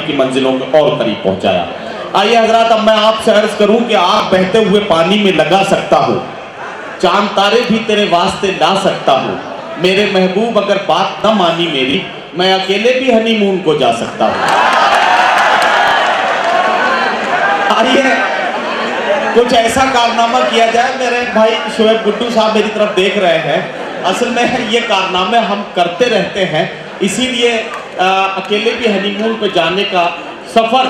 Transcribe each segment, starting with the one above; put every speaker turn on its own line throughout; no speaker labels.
की मंजिलों में और करीब पहुंचाया। आइए हजरात, अब मैं आपसे अर्ज करूं कि आग बहते हुए पानी में लगा सकता हूं, चांद तारे भी तेरे वास्ते ला सकता हूं, मेरे महबूब अगर बात न मानी मेरी, मैं अकेले भी हनीमून को जा सकता हूं। आइए कुछ ऐसा कारनामा किया जाए। मेरे भाई शोएब गुड्डू साहब मेरी तरफ देख रहे हैं। असल में ये कारनामे हम करते रहते हैं, इसीलिए अकेले भी हनीमून पे जाने का सफ़र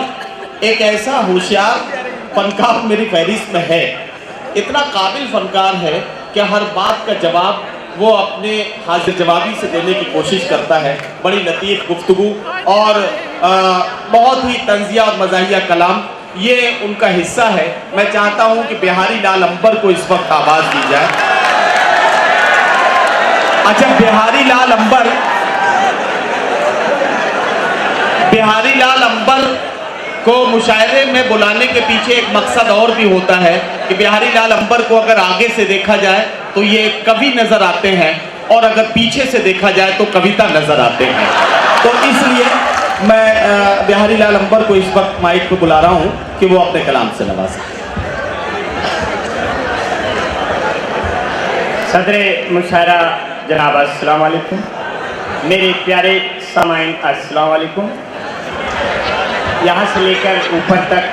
एक ऐसा होशियार फनकार मेरी फहरिस्त में है, इतना काबिल फनकार है कि हर बात का जवाब वो अपने हाजिर जवाबी से देने की कोशिश करता है। बड़ी लतीफ़ गुफ्तगू और बहुत ही तंज़िया और मज़ाहिया कलाम ये उनका हिस्सा है। मैं चाहता हूं कि बिहारी लाल अंबर को इस वक्त आवाज़ दी जाए। अच्छा, बिहारी लाल अंबर को मुशायरे में बुलाने के पीछे एक मकसद और भी होता है कि बिहारी लाल अंबर को अगर आगे से देखा जाए तो ये कवि नजर आते हैं, और अगर पीछे से देखा जाए तो कविता नजर आते हैं। तो इसलिए मैं बिहारी लाल अंबर को इस वक्त माइक पे बुला रहा हूं कि वो अपने कलाम से नवाजें।
सदरे मुशायरा जनाब अस्सलाम वालेकुम, मेरे प्यारे सामाइन अस्सलाम वालेकुम। यहाँ से लेकर ऊपर तक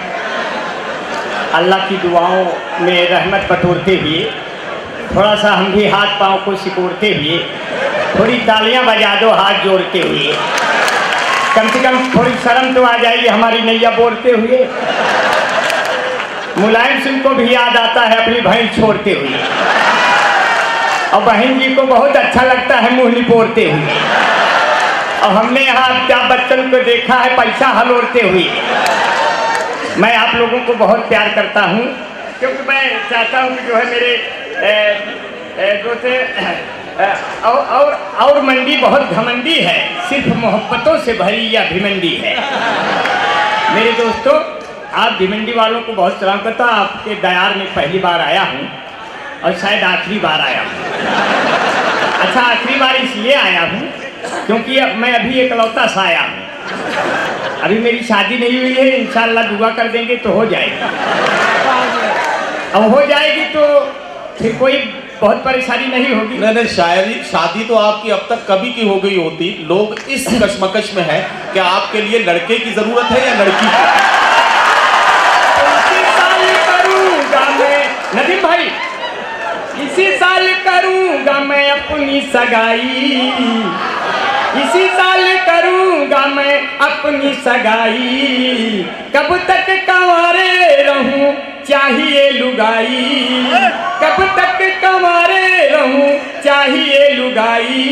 अल्लाह की दुआओं में रहमत बटोरते हुए, थोड़ा सा हम भी हाथ पाँव को सिकोड़ते हुए, थोड़ी तालियां बजा दो हाथ जोड़ते हुए, कम से कम थोड़ी शर्म तो आ जाएगी हमारी नैया बोलते हुए। मुलायम सिंह को भी याद आता है अपनी बहन छोड़ते हुए, और बहन जी को बहुत अच्छा लगता है मुँह लिपोड़ते हुए। और हमने यहाँ अमिताभ बच्चन को देखा है पैसा हलोड़ते हुए। मैं आप लोगों को बहुत प्यार करता हूँ, क्योंकि मैं चाहता हूँ कि जो है मेरे दोस्त और मंडी बहुत घमंडी है, सिर्फ मोहब्बतों से भरी यह भिमंडी है। मेरे दोस्तों, आप भिमंडी वालों को बहुत सलाम करता हूँ। आपके दयार में पहली बार आया हूँ और शायद आखिरी बार आया हूँ। अच्छा, आखिरी बार इसलिए आया हूँ क्योंकि मैं अभी एकलौता सा आया हूँ। अभी मेरी शादी नहीं हुई है, इंशाल्लाह दुआ कर देंगे तो हो जाएगी। अब हो जाएगी तो फिर कोई बहुत परेशानी नहीं होगी।
नहीं, शादी तो आपकी अब तक कभी की हो गई होती। लोग इस कश्मकश में है कि आपके लिए लड़के की जरूरत है या लड़की की।
इसी साल करूंगा मैं, नदीम भाई, इसी साल करूंगा मैं अपनी सगाई, इसी साल करूंगा मैं अपनी सगाई। कब तक कंवारे रहूं चाहिए लुगाई, कब तक कंवारे रहूं चाहिए लुगाई।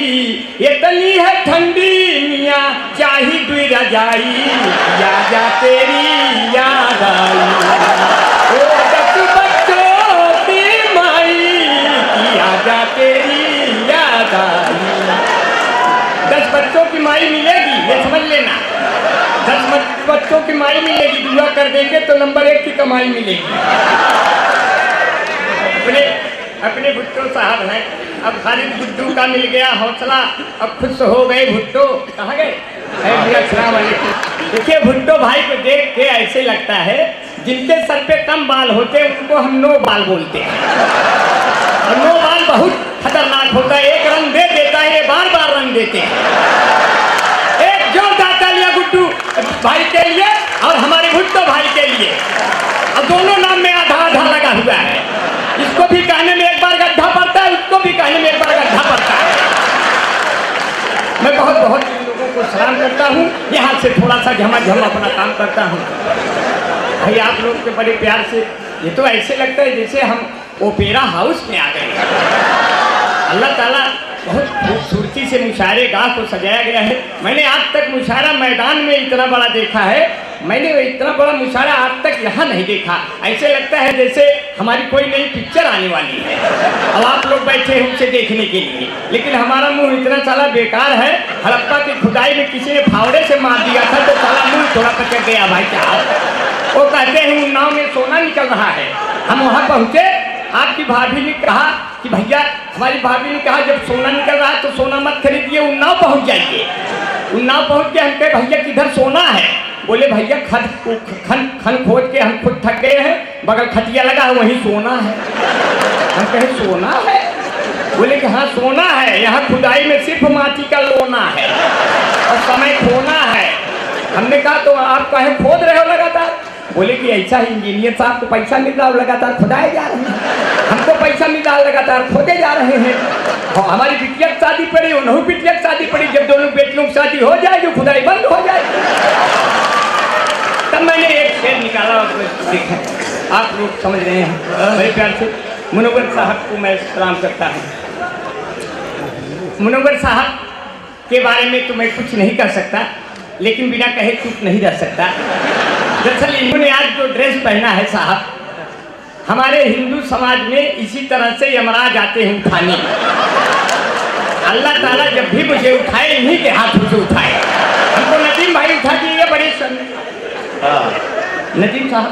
इतनी है ठंडी मियाँ चाही दुई रजाई, याद आ तेरी याद आई। ओ दस बच्चों की माई की याद आ तेरी याद आई। 10 बच्चों की माई मिलेगी, ये समझ लेना। 10 बच्चों की माई मिलेगी, दुआ कर देंगे तो नंबर 1 की कमाई मिलेगी। अपने भुट्टो साहब हैं, अब खालिद गुड्डू का मिल गया हौसला, अब खुश हो गए भुट्टो। कहाँ गए? अस्सलाम वालेकुम। देखिए, भुट्टो भाई को देख के ऐसे लगता है जिनके सर पे कम बाल होते हैं उनको हम नो बाल बोलते हैं, और नो बाल बहुत खतरनाक होता है। एक रंग दे देता है, ये बार बार रंग देते हैं। एक जोरदार तालियां गुड्डू भाई के लिए और हमारे भुट्टो भाई के लिए। और दोनों नाम में आधा आधा लगा हुआ है, इसको भी कहने में एक बार गड्ढा पड़ता है, उसको भी कहने में एक बार गड्ढा पड़ता है। मैं बहुत बहुत इन लोगों को सलाम करता हूँ। यहाँ से थोड़ा सा झमाझम अपना काम करता हूँ। भाई, आप लोग के बड़े प्यार से ये तो ऐसे लगता है जैसे हम ओपेरा हाउस में आ गए। अल्लाह ताला बहुत खूबसूरती से मुशायरे गाह को सजाया गया है। मैंने आज तक मुशायरा मैदान में इतना बड़ा देखा है, मैंने इतना बड़ा मुशायरा आज तक यहाँ नहीं देखा। ऐसे लगता है जैसे हमारी कोई नई पिक्चर आने वाली है। अब आप लोग बैठे हैं उसे देखने के लिए, लेकिन हमारा मुंह इतना साला बेकार है। हड़प्पा की खुदाई में किसी ने फावड़े से मार दिया था तो साला मुंह थोड़ा पचक गया भाई साहब। वो कहते हैं उन्नाव में सोना निकल रहा है। हम वहाँ पहुँचे, आपकी भाभी ने कहा कि भैया, हमारी भाभी ने कहा जब सोना निकल रहा है तो सोना मत खरीदिए, उन्नाव पहुँच जाइए। उन्नाव पहुँच के हम कहे भैया किधर सोना है? बोले भैया खन खोद के हम खुद थक गए हैं, बगल खटिया लगा है वहीं सोना है। हम कहे सोना है? बोले कि हाँ सोना है, यहाँ खुदाई में सिर्फ माटी का लोना है और समय खोना है। हमने कहा तो आप कहे खोद रहे हो लगातार? बोले कि ऐसा ही इंजीनियर साहब को पैसा मिल रहा हो लगातार खुदाए जा रहे हैं, हमको पैसा मिल रहा लगातार खोदे जा रहे हैं। और हमारी बिटिया की शादी पड़ी, उन्होंने बिटिया की शादी पड़ी, जब दोनों बेटियों की शादी हो जाएगी खुदाई बंद हो जाएगी। तब मैंने एक शेर निकाला और देखा, आप लोग समझ रहे हैं। मेरे प्यार से मुनव्वर साहब को मैं सलाम करता हूँ। मुनव्वर साहब के बारे में तो मैं कुछ नहीं कर सकता, लेकिन बिना कहे चुप नहीं रह सकता। दरअसल इन्होंने आज जो ड्रेस पहना है साहब, हमारे हिंदू समाज में इसी तरह से यमराज आते हैं उठाने। अल्लाह ताला जब भी मुझे उठाए इन्हीं के हाथों से उठाए। हमको नदीम भाई उठा दिए बड़े नदीम साहब,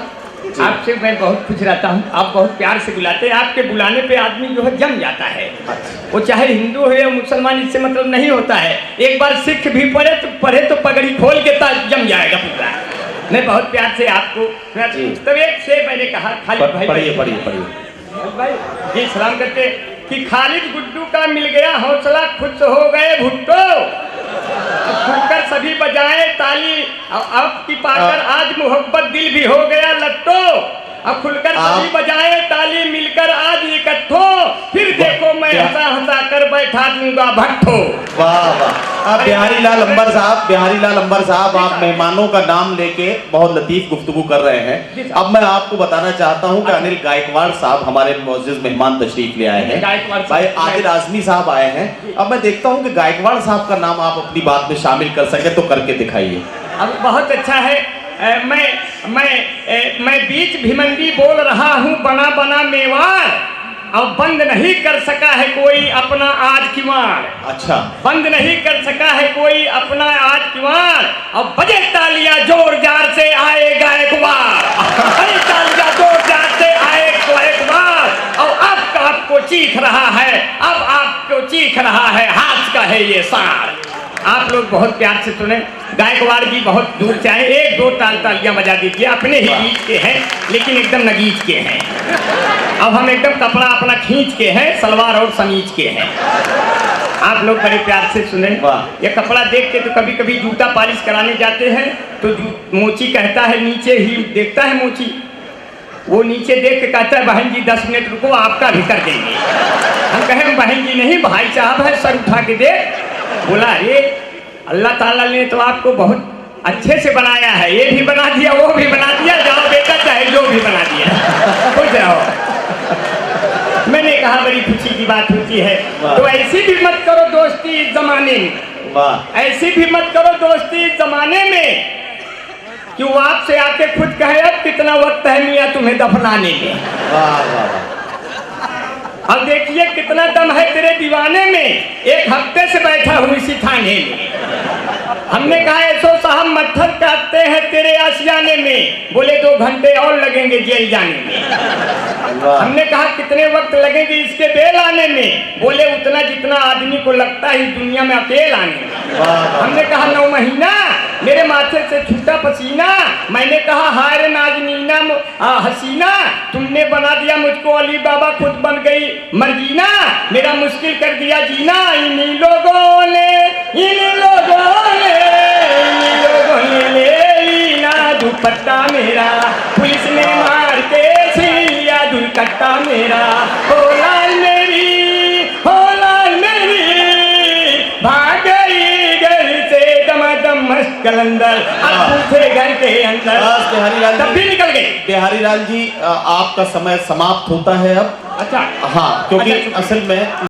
आपसे मैं बहुत खुश रहता हूँ, आप बहुत प्यार से बुलाते हैं। आपके बुलाने पे आदमी जो है जम जाता है, वो चाहे हिंदू हो या मुसलमान, इससे मतलब नहीं होता है। एक बार सिख भी पढ़े तो पगड़ी खोल के जम जाएगा पूरा। मैं बहुत प्यार से आपको तब एक शेर मैंने कहा, खालिद भाई भाई जी सलाम करते कि खालिद गुड्डू का मिल गया हौसला, खुश हो गए भुट्टो, खुलकर सभी बजाए ताली, अब की पाकर आज मोहब्बत दिल भी हो गया लट्टो, अब खुलकर सभी बजाए ताली मिलकर आज इकट्ठो, फिर देखो मैं हंसा हंसा कर बैठा दूंगा भट्ठो।
वाह वाह। बिहारी लाल अंबर साहब, आप मेहमानों का नाम लेके बहुत लतीफ गुफ्तगू कर रहे हैं। अब मैं आपको बताना चाहता हूं कि अनिल गायकवाड़ साहब हमारे मुअज़्ज़िज़ मेहमान तशरीफ ले आए हैं, भाई आदिल आज़मी साहब आए हैं। अब मैं देखता हूं कि गायकवाड़ साहब का नाम आप अपनी बात में शामिल कर सके तो करके दिखाइए।
अब बहुत अच्छा है। मैं बीच भिमंडी बोल रहा हूँ बना बना मेवाड़, अब बंद नहीं कर सका है कोई अपना आज किवाड़।
अच्छा,
बंद नहीं कर सका है कोई अपना आज किवाड़, अब बजे तालियां जोर जार से आए गायकवाड़, बजे तालियां जोर जार से आए गायकवाड़, और अब आपको चीख रहा है, अब आपको चीख रहा है हाथ का है ये सार। आप लोग बहुत प्यार से सुने। गायकवाड़ जी बहुत दूर से आए, एक दो तालियां बजा दीजिए। अपने ही बीच के हैं लेकिन एकदम नगीच के हैं। अब हम एकदम कपड़ा अपना खींच के हैं, सलवार और समीज के हैं। आप लोग बड़े प्यार से सुने। ये कपड़ा देख के तो कभी कभी जूता पॉलिश कराने जाते हैं तो मोची कहता है, नीचे ही देखता है मोची, वो नीचे देख के कहता है बहन जी 10 मिनट रुको आपका भी कर देंगे। हम कहें बहन जी नहीं भाई साहब है, सर उठा के देख। बोला अरे अल्लाह ताला ने तो आपको बहुत अच्छे से बनाया है, ये भी बना दिया वो भी बना दिया, जाओ बेटा चाहे जो भी बना दिया हो जाओ। मैंने कहा बड़ी खुशी की बात होती है। तो ऐसी भी मत करो दोस्ती इस जमाने में, ऐसी भी मत करो दोस्ती इस जमाने में कि वो आपसे आके खुद कहे अब कितना वक्त है मियाँ तुम्हें दफनाने में। अब देखिए कितना दम है तेरे दीवाने में, एक हफ्ते से बैठा हूँ इसी थाने में। हमने कहा ऐसो साहब मत्थर काटते हैं तेरे आशियाने में, बोले 2 घंटे और लगेंगे जेल जाने में। हमने कहा कितने वक्त लगेंगे इसके बेल आने में, बोले उतना जितना आदमी को लगता है इस दुनिया में अकेले आने में। हमने कहा 9 महीना मेरे माथे से छूटा पसीना, मैंने कहा हाय रे नाज़नीना हसीना, तुमने बना दिया मुझको अली बाबा खुद बन गई मर्जीना, मेरा मुश्किल कर दिया जीना, इन्हीं लोगों ने ले ना दुपट्टा मेरा, पुलिस ने मार के छीन लिया दुपट्टा मेरा, हो लाल मेरी भाग गई घर से दमादम मस्त कलंदर, अब पूछे घर के अंदर तब भी निकल गए।
बिहारी लाल जी आपका समय समाप्त होता है अब।
अच्छा
हाँ, क्योंकि असल में